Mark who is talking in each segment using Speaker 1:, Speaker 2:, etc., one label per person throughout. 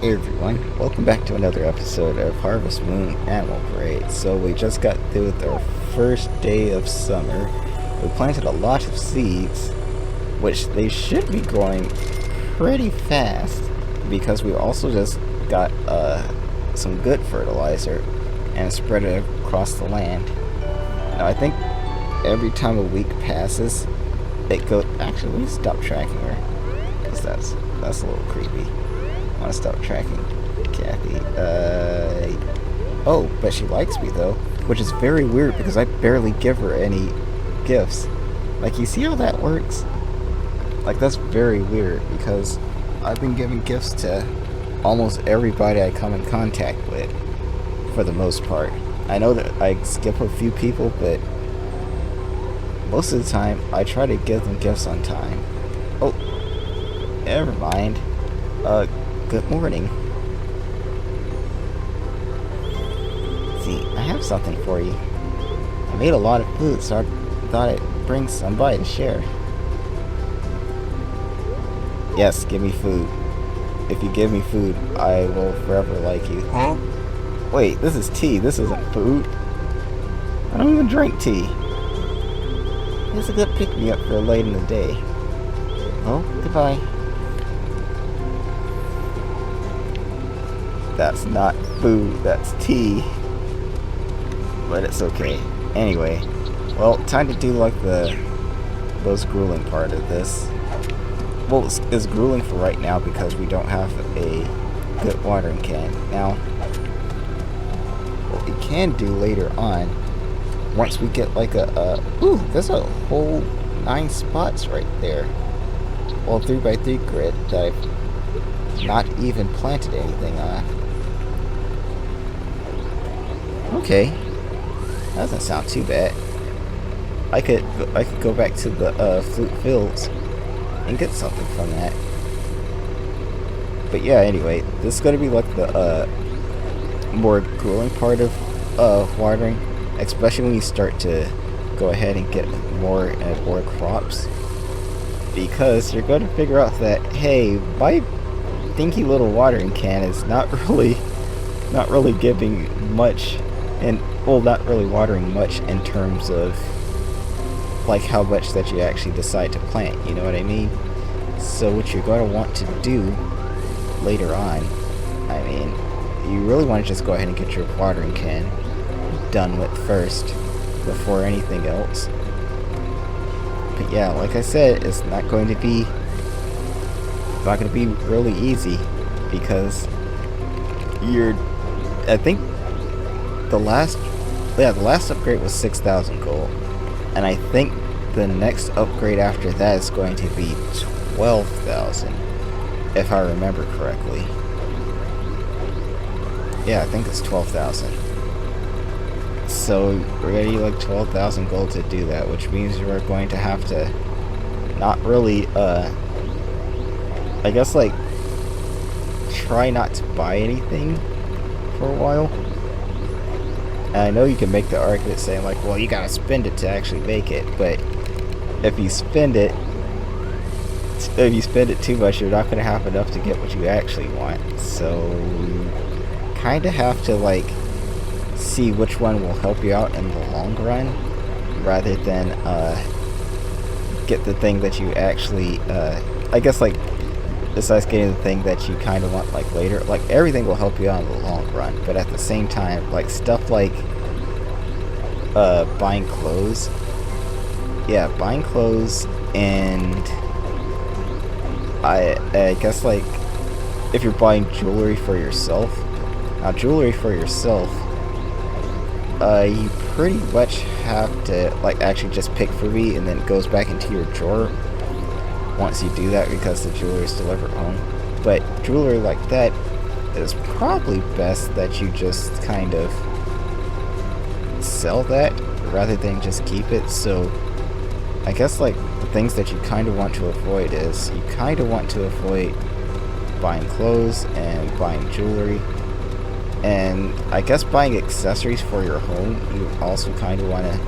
Speaker 1: Hey everyone, welcome back to another episode of Harvest Moon Animal Parade. So we just got through with our first day of summer. We planted a lot of seeds, which they should be growing pretty fast because we also just got some good fertilizer and spread it across the land. Now I think every time a week passes, it goes. Actually, let me stop tracking her because that's a little creepy. I want to stop tracking Kathy. Oh, but she likes me though, which is very weird because I barely give her any gifts. Like, you see how that works? Like, that's very weird because I've been giving gifts to almost everybody I come in contact with, for the most part. I know that I skip a few people, but most of the time I try to give them gifts on time. Oh, never mind. Good morning. See, I have something for you. I made a lot of food, so I thought I'd bring some by to share. Yes, give me food. If you give me food, I will forever like you.
Speaker 2: Huh?
Speaker 1: Wait, this is tea. This isn't food. I don't even drink tea. It's a good pick-me-up for late in the day. Oh, goodbye. That's not food, that's tea. But it's okay. Anyway, well, time to do like the most grueling part of this. Well, it's grueling for right now because we don't have a good watering can. Now, what we can do later on, once we get like ooh, there's a whole 9 spots right there. Well, 3x3 grid that I've not even planted anything on. Okay, that doesn't sound too bad. I could go back to the flute fields and get something from that. But yeah, anyway, this is gonna be like the more grueling part of watering, especially when you start to go ahead and get more and more crops, because you're going to figure out that, hey, my dinky little watering can is not really giving much. And, well, not really watering much in terms of, like, how much that you actually decide to plant, you know what I mean? So what you're going to want to do later on, I mean, you really want to just go ahead and get your watering can done with first before anything else. But yeah, like I said, it's not going to be really easy because I think the last upgrade was 6,000 gold, and I think the next upgrade after that is going to be 12,000, if I remember correctly. Yeah, I think it's 12,000. So we're gonna need like 12,000 gold to do that, which means we're going to have to not really, I guess, like, try not to buy anything for a while. And I know you can make the argument saying like, well, you gotta spend it to actually make it, but if you spend it too much, you're not gonna have enough to get what you actually want. So you kinda have to like see which one will help you out in the long run, rather than get the thing that you actually I guess, like, besides getting the thing that you kind of want like later. Like, everything will help you out in the long run, but at the same time, like, stuff like buying clothes, yeah, buying clothes, and I guess, like, if you're buying jewelry for yourself, you pretty much have to like actually just pick for me, and then it goes back into your drawer once you do that, because the jewelry is delivered home. But jewelry like that is probably best that you just kind of sell that rather than just keep it. So I guess, like, the things that you kind of want to avoid is you kind of want to avoid buying clothes and buying jewelry, and I guess buying accessories for your home. You also kind of want to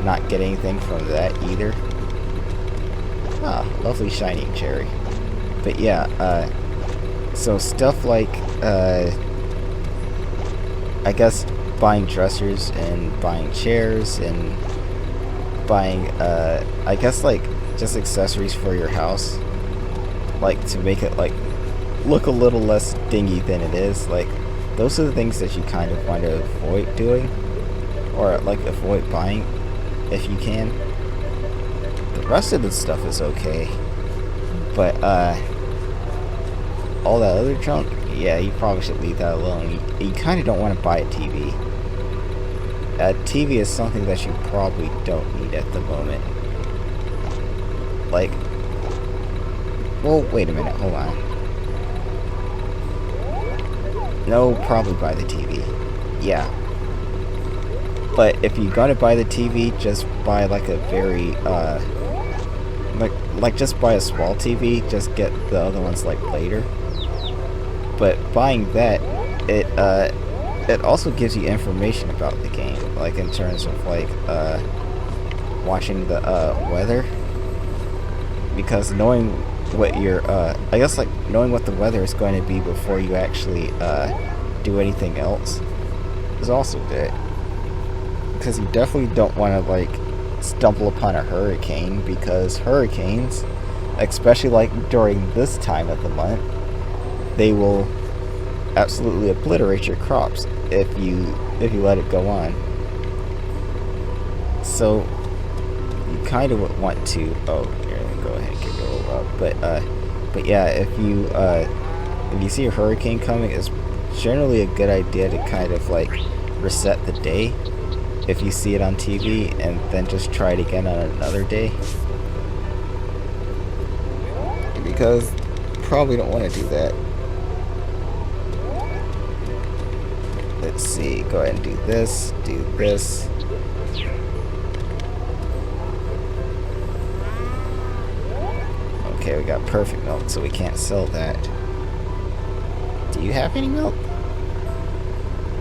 Speaker 1: not get anything from that either. Ah, lovely shining cherry. But yeah, So stuff like, I guess buying dressers and buying chairs and buying, I guess like just accessories for your house, like to make it like look a little less dingy than it is. Like those are the things that you kind of want to avoid doing, or like avoid buying if you can. The rest of the stuff is okay, but all that other junk, yeah, you probably should leave that alone. You kind of don't want to buy a TV. A TV is something that you probably don't need at the moment. Like, well, wait a minute, hold on. No, probably buy the TV. Yeah. But if you're gonna buy the TV, just buy like a very, like just buy a small TV, just get the other ones like later. But buying that, it also gives you information about the game, like in terms of like watching the weather, because knowing what your I guess like knowing what the weather is going to be before you actually do anything else is also good, because you definitely don't want to like stumble upon a hurricane, because hurricanes, especially like during this time of the month, they will absolutely obliterate your crops if you let it go on. So you kind of would want to. Oh, here, let me go ahead and get a little up. But yeah, if you see a hurricane coming, it's generally a good idea to kind of like reset the day if you see it on TV, and then just try it again on another day, because you probably don't want to do that. Let's see, go ahead and do this, do this. Okay, we got perfect milk, so we can't sell that. Do you have any milk?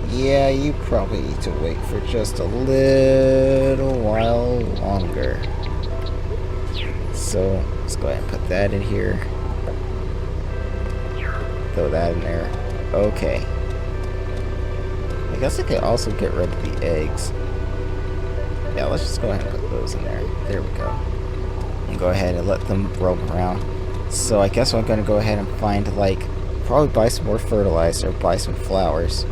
Speaker 1: Yeah, you probably need to wait for just a little while longer. So, let's go ahead and put that in here. Throw that in there. Okay. I guess I could also get rid of the eggs. Yeah, let's just go ahead and put those in there. There we go. And go ahead and let them roam around. So I guess I'm going to go ahead and find, like, probably buy some more fertilizer, buy some flowers.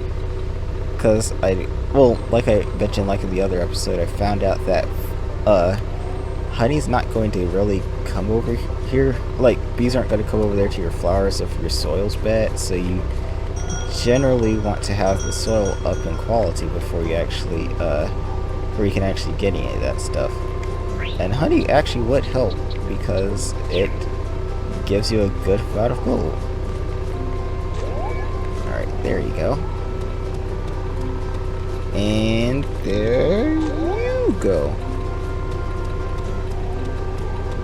Speaker 1: Because well, like I mentioned like in the other episode, I found out that honey's not going to really come over here. Like, bees aren't going to come over there to your flowers if your soil's bad. So you generally want to have the soil up in quality before you actually, where you can actually get any of that stuff. And honey actually would help, because it gives you a good amount of gold. Alright, there you go. And there you go.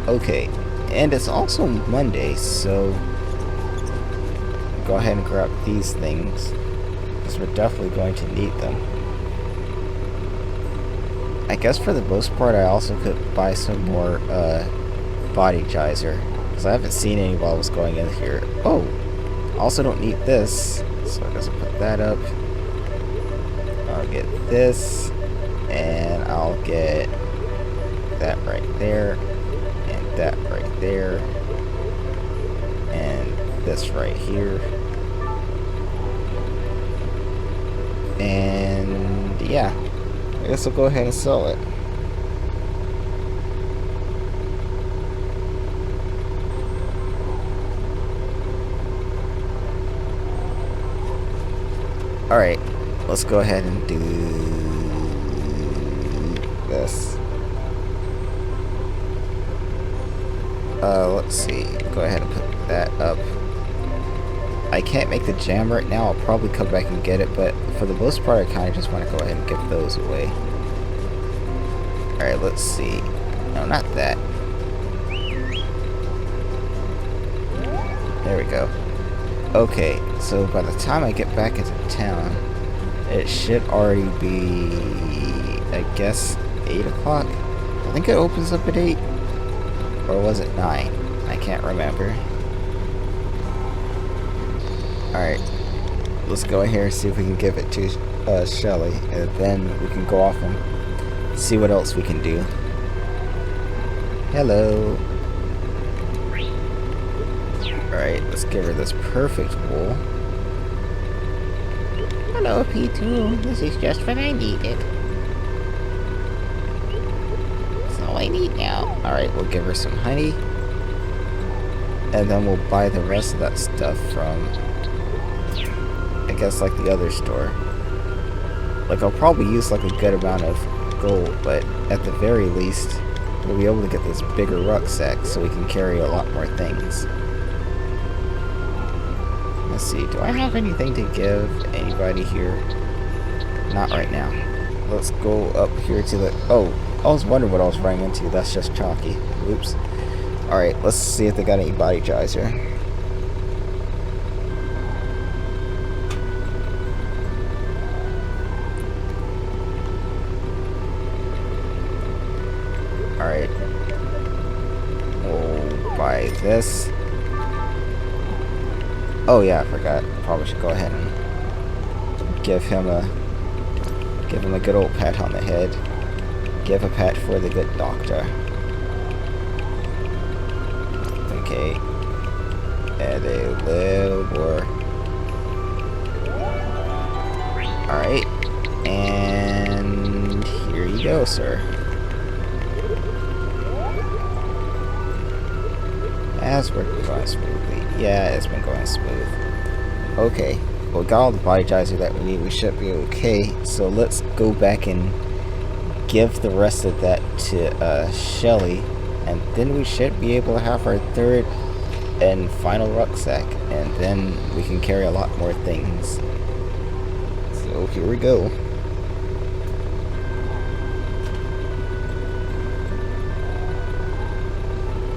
Speaker 1: Okay, and it's also Monday, so go ahead and grab these things, because we're definitely going to need them. I guess for the most part, I also could buy some more body geyser, because I haven't seen any while I was going in here. Oh, also don't need this, so I guess I'll put that up. I'll get this, and I'll get that right there, and that right there, and this right here. And yeah, I guess I'll go ahead and sell it. Alright, let's go ahead and do this. Let's see. Go ahead and put that up. I can't make the jam right now. I'll probably come back and get it, but for the most part, I kind of just want to go ahead and give those away. Alright, let's see. No, not that. There we go. Okay, so by the time I get back into town, it should already be, I guess, 8 o'clock? I think it opens up at 8. Or was it 9? I can't remember. Alright, let's go in here and see if we can give it to Shelly, and then we can go off and see what else we can do. Hello. Alright, let's give her this perfect wool.
Speaker 2: Hello, P2. This is just what I needed. That's all I need now.
Speaker 1: Alright, we'll give her some honey. And then we'll buy the rest of that stuff from, I guess, like the other store. Like, I'll probably use like a good amount of gold, but at the very least, we'll be able to get this bigger rucksack so we can carry a lot more things. Let's see, do I have anything to give anybody here? Not right now. Let's go up here to the... Oh, I was wondering what I was running into. That's just chalky. Oops. Alright, let's see if they got any body geyser. Alright. We'll buy this. Oh yeah, I forgot. Probably should go ahead and give him a good old pat on the head. Give a pat for the good doctor. Okay. And a little more. Alright. And here you go, sir. As we're going smoothly. Yeah, it's been going smooth. Okay. Well, we got all the body geyser that we need. We should be okay. So let's go back and give the rest of that to Shelly. And then we should be able to have our third and final rucksack. And then we can carry a lot more things. So here we go.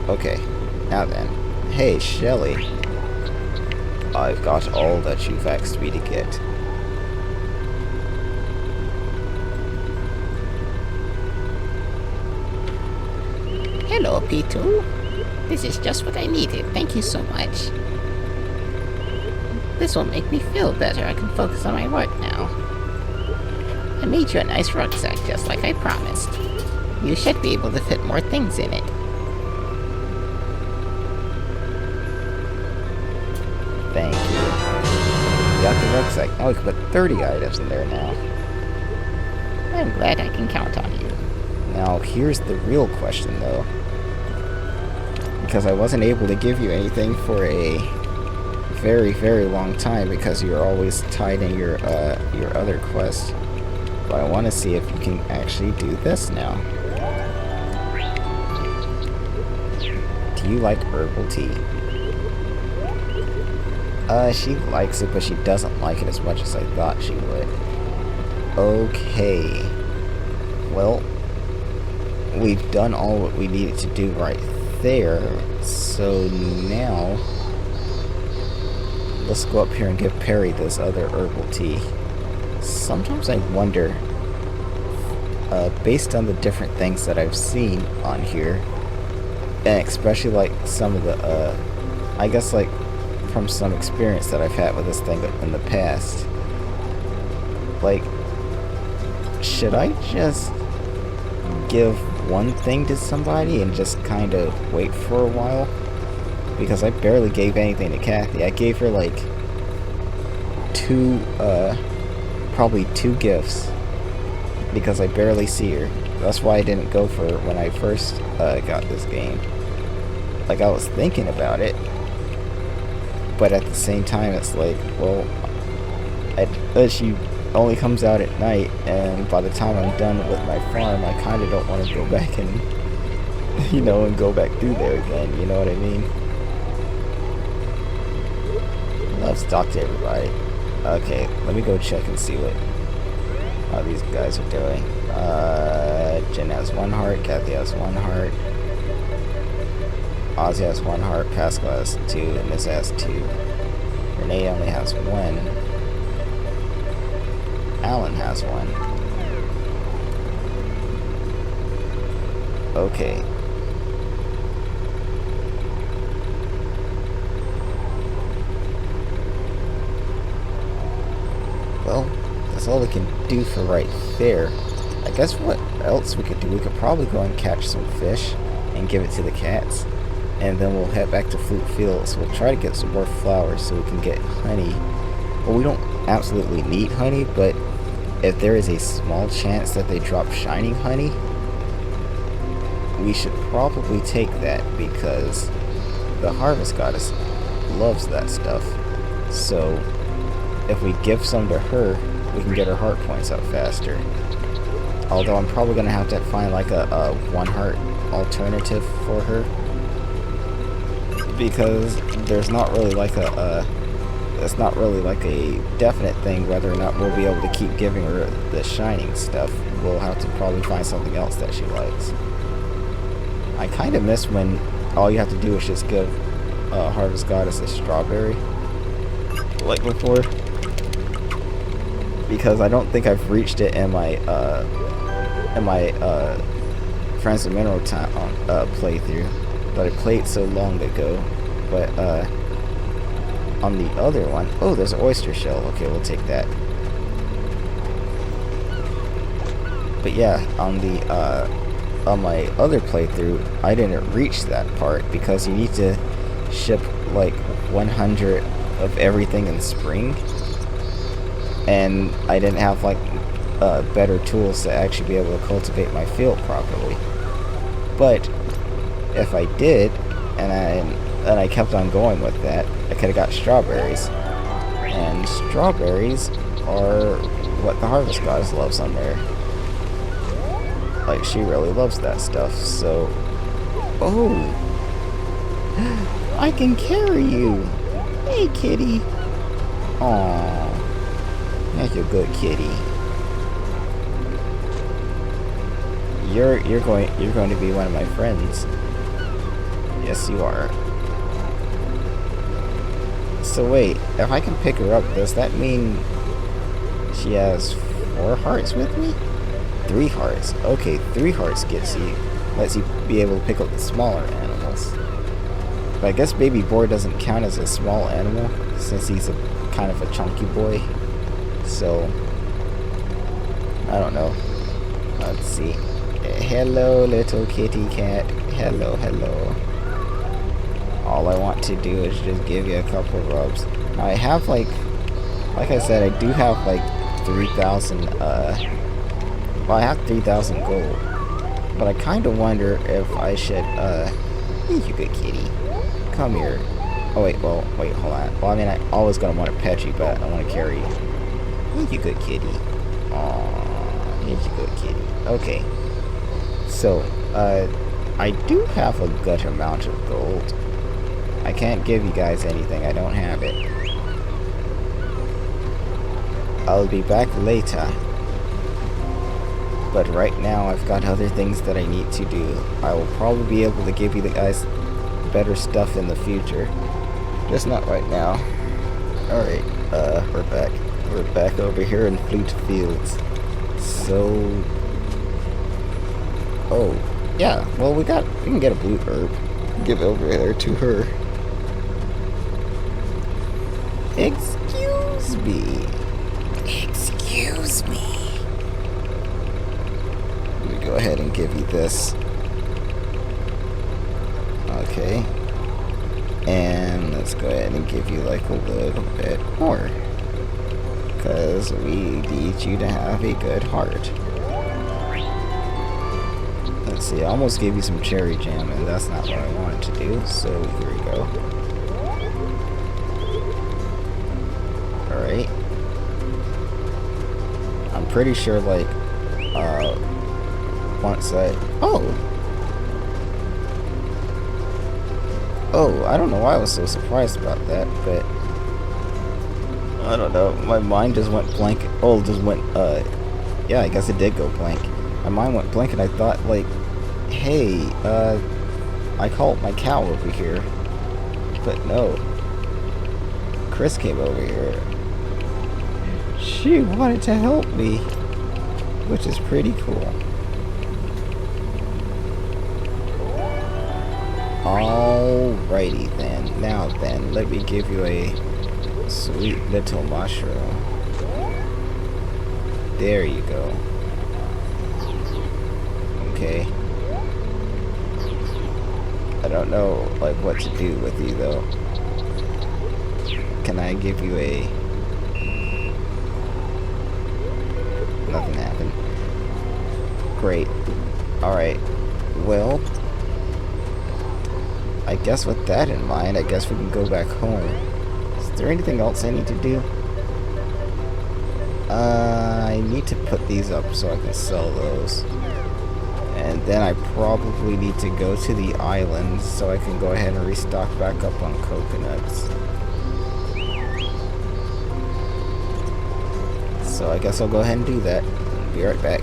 Speaker 1: Okay. Now then. Hey, Shelly. I've got all that you've asked me to get.
Speaker 2: Hello, P2. This is just what I needed. Thank you so much. This will make me feel better. I can focus on my work now. I made you a nice rucksack, just like I promised. You should be able to fit more things in it.
Speaker 1: Thank you. Got the rucksack. Now we can put 30 items in there now.
Speaker 2: I'm glad I can count on you.
Speaker 1: Now, here's the real question, though. Because I wasn't able to give you anything for a very, very long time because you're always tied in your other quest. But I want to see if you can actually do this now. Do you like herbal tea? She likes it, but she doesn't like it as much as I thought she would. Okay. Well, we've done all what we needed to do right there. So now, let's go up here and give Perry this other herbal tea. Sometimes I wonder, based on the different things that I've seen on here, and especially like some of the, I guess like from some experience that I've had with this thing in the past, like, should I just give one thing to somebody and just kind of wait for a while? Because I barely gave anything to Kathy. I gave her like probably two gifts because I barely see her. That's why I didn't go for it when I first got this game. Like, I was thinking about it, but at the same time it's like, well, she only comes out at night, and by the time I'm done with my farm, I kind of don't want to go back and, you know, and go back through there again, you know what I mean? Let's talk to everybody. Okay, let me go check and see how these guys are doing. Jen has 1 heart, Kathy has 1 heart, Ozzy has 1 heart, Pascal has 2, and this has 2. Renee only has 1. Alan has 1. Okay. well, that's all we can do for right there. I guess what else we could do, we could probably go and catch some fish and give it to the cats. And then we'll head back to Flute Fields. We'll try to get some more flowers so we can get honey. Well, we don't absolutely need honey, but if there is a small chance that they drop shining honey, we should probably take that because the Harvest Goddess loves that stuff. So if we give some to her, we can get her heart points up faster. Although I'm probably going to have to find like a one heart alternative for her, because there's not really like it's not really like a definite thing whether or not we'll be able to keep giving her the shining stuff. We'll have to probably find something else that she likes. I kind of miss when all you have to do is just give Harvest Goddess a strawberry, like before, because I don't think I've reached it in my Friends of Mineral Time playthrough, but I played so long ago. But on the other one, oh, there's an oyster shell. Okay, we'll take that. But yeah, on my other playthrough, I didn't reach that part because you need to ship like 100 of everything in spring, and I didn't have like better tools to actually be able to cultivate my field properly. But if I did, and I kept on going with that, I could have got strawberries, and strawberries are what the Harvest Goddess loves on there. Like, she really loves that stuff. So, oh, I can carry you. Hey, kitty. Aww, that's a good kitty. You're going to be one of my friends. Yes, you are. So wait, if I can pick her up, does that mean she has 4 hearts with me? 3 hearts. Okay, 3 hearts lets you be able to pick up the smaller animals. But I guess Baby Boar doesn't count as a small animal since he's a kind of a chunky boy. So I don't know. Let's see. Hello, little kitty cat. Hello, hello. All I want to do is just give you a couple rubs. Now I have like I said, I do have like 3,000, well, I have 3,000 gold. But I kind of wonder if I should, you good kitty. Come here. Oh wait, hold on. Well, I mean, I always gonna want to pet you, but I want to carry you. You good kitty. Aww, you good kitty. Okay. So, I do have a good amount of gold. I can't give you guys anything, I don't have it. I'll be back later. But right now, I've got other things that I need to do. I will probably be able to give you guys better stuff in the future. Just not right now. Alright, we're back. We're back over here in Flute Fields. So... oh, yeah, well, we can get a blue herb. Give it over there to her. Excuse me. Excuse me. Let me go ahead and give you this. Okay. And let's go ahead and give you like a little bit more. Because we need you to have a good heart. Let's see, I almost gave you some cherry jam, and that's not what I wanted to do, so here we go. Alright. I'm pretty sure, like, once I... Oh, I don't know why I was so surprised about that, but... I don't know, my mind just went blank. Oh, just went, yeah, I guess it did go blank. My mind went blank, and I thought, like, hey, I called my cow over here. But no. Chris came over here. She wanted to help me, which is pretty cool. Alrighty then. Now then, let me give you a sweet little mushroom. There you go. Okay. I don't know, like, what to do with you, though. Can I give you a... Nothing happened. Great. Alright. Well, I guess with that in mind, I guess we can go back home. Is there anything else I need to do? I need to put these up so I can sell those. And then I probably need to go to the islands so I can go ahead and restock back up on coconuts. So I guess I'll go ahead and do that. Be right back.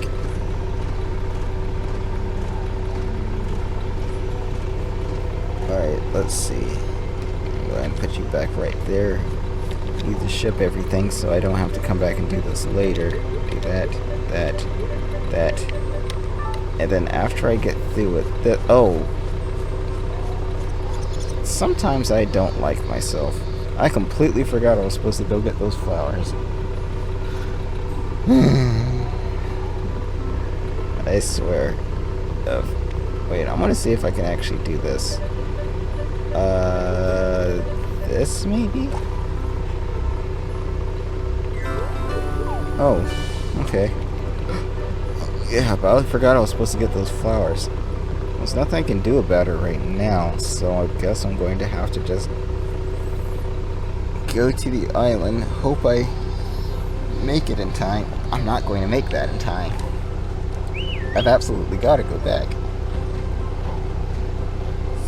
Speaker 1: Alright, let's see. Go ahead and put you back right there. Need to ship everything so I don't have to come back and do this later. Do that, that. And then after I get through with oh. Sometimes I don't like myself. I completely forgot I was supposed to go get those flowers. I swear. Wait, I'm gonna see if I can actually do this. This maybe? Oh, okay. Yeah, but I forgot I was supposed to get those flowers. There's nothing I can do about it right now, so I guess I'm going to have to just go to the island, hope I make it in time. I'm not going to make that in time. I've absolutely got to go back.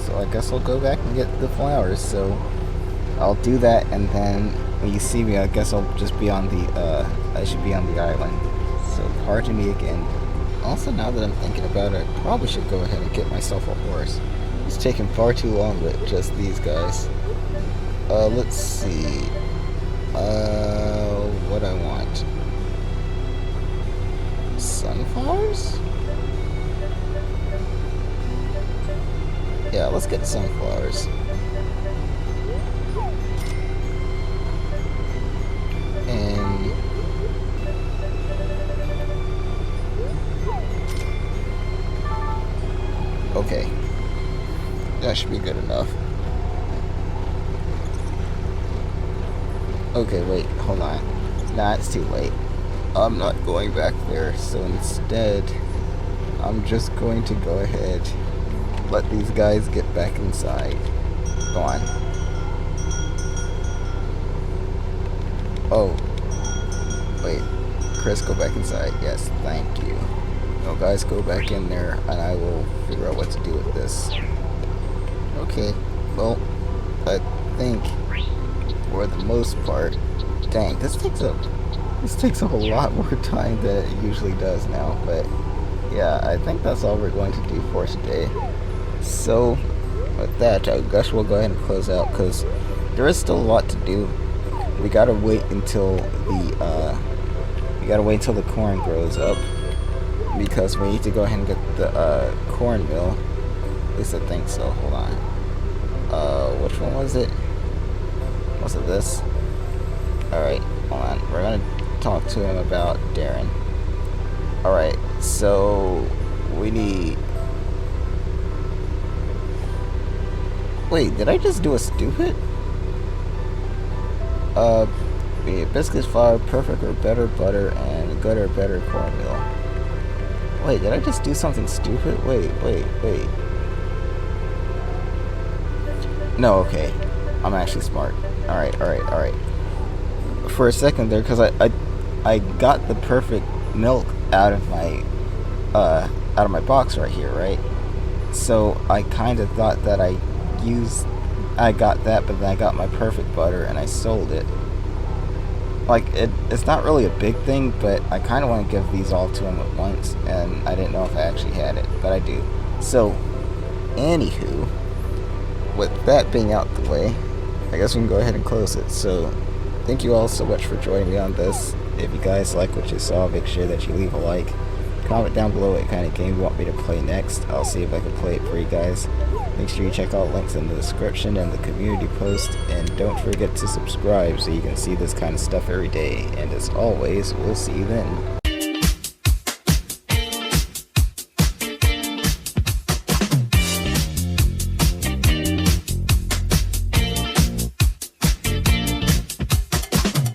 Speaker 1: So I guess I'll go back and get the flowers, so I'll do that, and then when you see me, I guess I'll just be on the, I should be on the island. So pardon me again. Also, now that I'm thinking about it, I probably should go ahead and get myself a horse. It's taking far too long with just these guys. Let's see. What I want. Sunflowers? Yeah, let's get sunflowers. And okay, that should be good enough. Okay, wait, hold on. Nah, it's too late. I'm not going back there, so instead, I'm just going to go ahead, let these guys get back inside. Go on. Oh. Wait. Chris, go back inside. Yes, thank you. No, guys, go back in there, and I will figure out what to do with this. Okay. Well, I think, for the most part... Dang, this takes a whole lot more time than it usually does now, but... yeah, I think that's all we're going to do for today. So, with that, I guess we'll go ahead and close out, because there is still a lot to do. We gotta wait until the corn grows up, because we need to go ahead and get the corn mill. At least I think so. Hold on. Which one was it? Was it this? Alright, hold on. We're gonna talk to him about Darren. Alright, so we need... Wait, did I just do a stupid? We need biscuits, flour, perfect or better butter, and good or better cornmeal. Wait, did I just do something stupid? Wait. No, okay. I'm actually smart. Alright. For a second there, because I got the perfect milk out of my box right here, right? So I kind of thought that I got that, but then I got my perfect butter and I sold it. Like, it's not really a big thing, but I kind of want to give these all to him at once, and I didn't know if I actually had it, but I do. So, anywho, with that being out the way, I guess we can go ahead and close it. So, thank you all so much for joining me on this. If you guys like what you saw, make sure that you leave a like. Comment down below what kind of game you want me to play next. I'll see if I can play it for you guys. Make sure you check out links in the description and the community post, and don't forget to subscribe so you can see this kind of stuff every day. And as always, we'll see you then.